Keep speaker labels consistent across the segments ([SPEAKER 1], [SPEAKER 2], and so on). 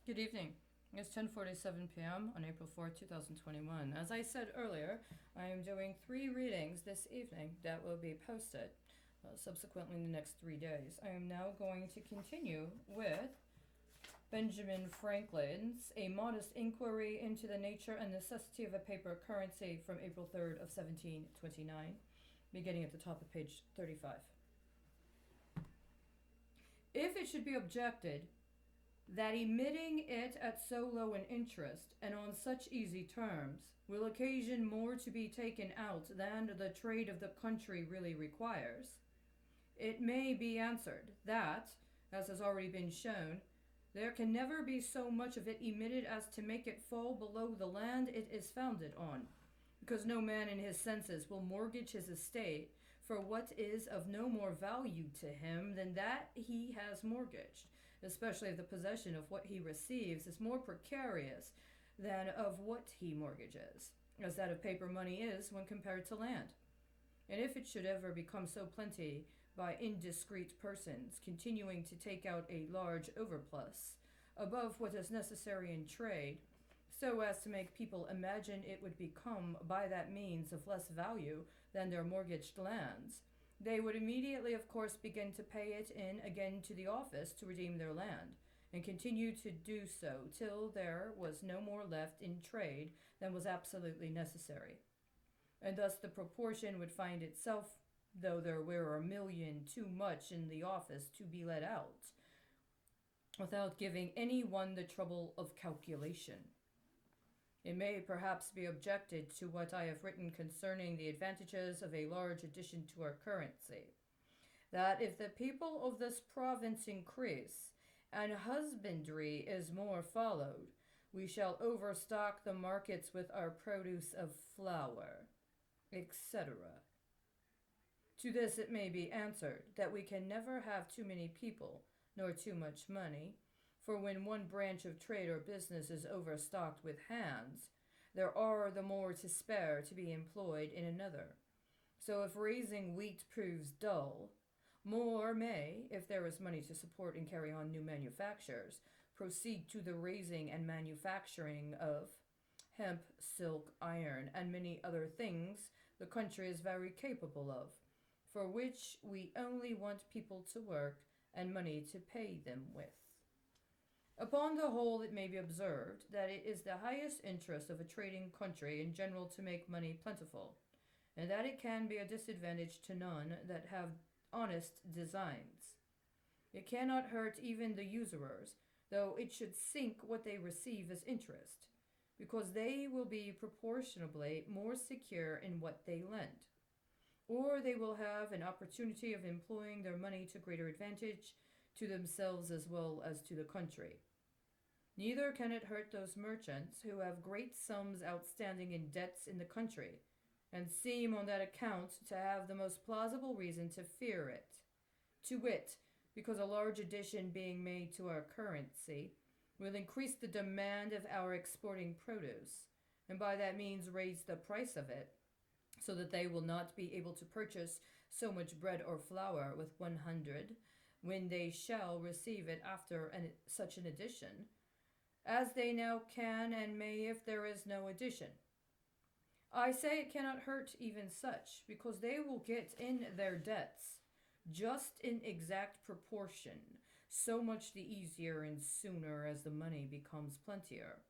[SPEAKER 1] Good evening. It's 10:47 p.m. on April 4th, 2021. As I said earlier, I am doing 3 readings this evening that will be posted subsequently in the next 3 days. I am now going to continue with Benjamin Franklin's A Modest Inquiry into the Nature and Necessity of a Paper Currency from April 3rd of 1729, beginning at the top of page 35. If it should be objected that emitting it at so low an interest, and on such easy terms, will occasion more to be taken out than the trade of the country really requires, it may be answered that, as has already been shown, there can never be so much of it emitted as to make it fall below the land it is founded on, because no man in his senses will mortgage his estate for what is of no more value to him than that he has mortgaged, especially if the possession of what he receives is more precarious than of what he mortgages, as that of paper money is when compared to land. And if it should ever become so plenty by indiscreet persons continuing to take out a large overplus above what is necessary in trade, so as to make people imagine it would become by that means of less value than their mortgaged lands, they would immediately, of course, begin to pay it in again to the office to redeem their land, and continue to do so till there was no more left in trade than was absolutely necessary. And thus the proportion would find itself, though there were 1,000,000 too much in the office to be let out, without giving any one the trouble of calculation. It may perhaps be objected to what I have written concerning the advantages of a large addition to our currency, that if the people of this province increase, and husbandry is more followed, we shall overstock the markets with our produce of flour, etc. To this it may be answered that we can never have too many people, nor too much money, for when one branch of trade or business is overstocked with hands, there are the more to spare to be employed in another. So if raising wheat proves dull, more may, if there is money to support and carry on new manufactures, proceed to the raising and manufacturing of hemp, silk, iron, and many other things the country is very capable of, for which we only want people to work and money to pay them with. Upon the whole, it may be observed that it is the highest interest of a trading country in general to make money plentiful, and that it can be a disadvantage to none that have honest designs. It cannot hurt even the usurers, though it should sink what they receive as interest, because they will be proportionably more secure in what they lend, or they will have an opportunity of employing their money to greater advantage to themselves as well as to the country. Neither can it hurt those merchants who have great sums outstanding in debts in the country, and seem on that account to have the most plausible reason to fear it, to wit, because a large addition being made to our currency will increase the demand of our exporting produce, and by that means raise the price of it, so that they will not be able to purchase so much bread or flour with 100, when they shall receive it after such an addition, as they now can and may if there is no addition. I say it cannot hurt even such, because they will get in their debts just in exact proportion, so much the easier and sooner as the money becomes plentier,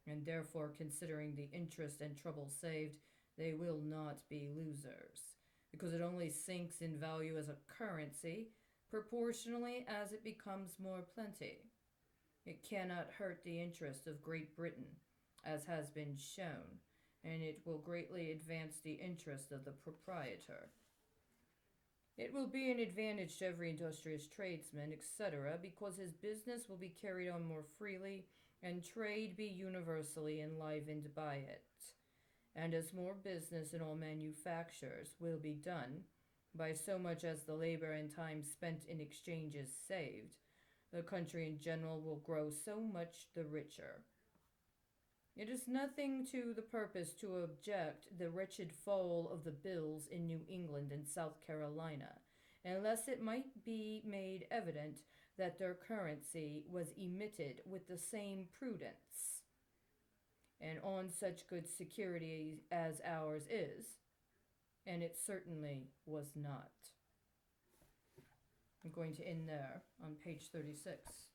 [SPEAKER 1] and therefore, considering the interest and trouble saved, they will not be losers, because it only sinks in value as a currency proportionally as it becomes more plenty. It cannot hurt the interest of Great Britain, as has been shown, and it will greatly advance the interest of the proprietor. It will be an advantage to every industrious tradesman, etc., because his business will be carried on more freely, and trade be universally enlivened by it. And as more business in all manufactures will be done, by so much as the labor and time spent in exchange is saved, the country in general will grow so much the richer. It is nothing to the purpose to object the wretched fall of the bills in New England and South Carolina, unless it might be made evident that their currency was emitted with the same prudence, and on such good security as ours is, and it certainly was not. I'm going to end there on page 36.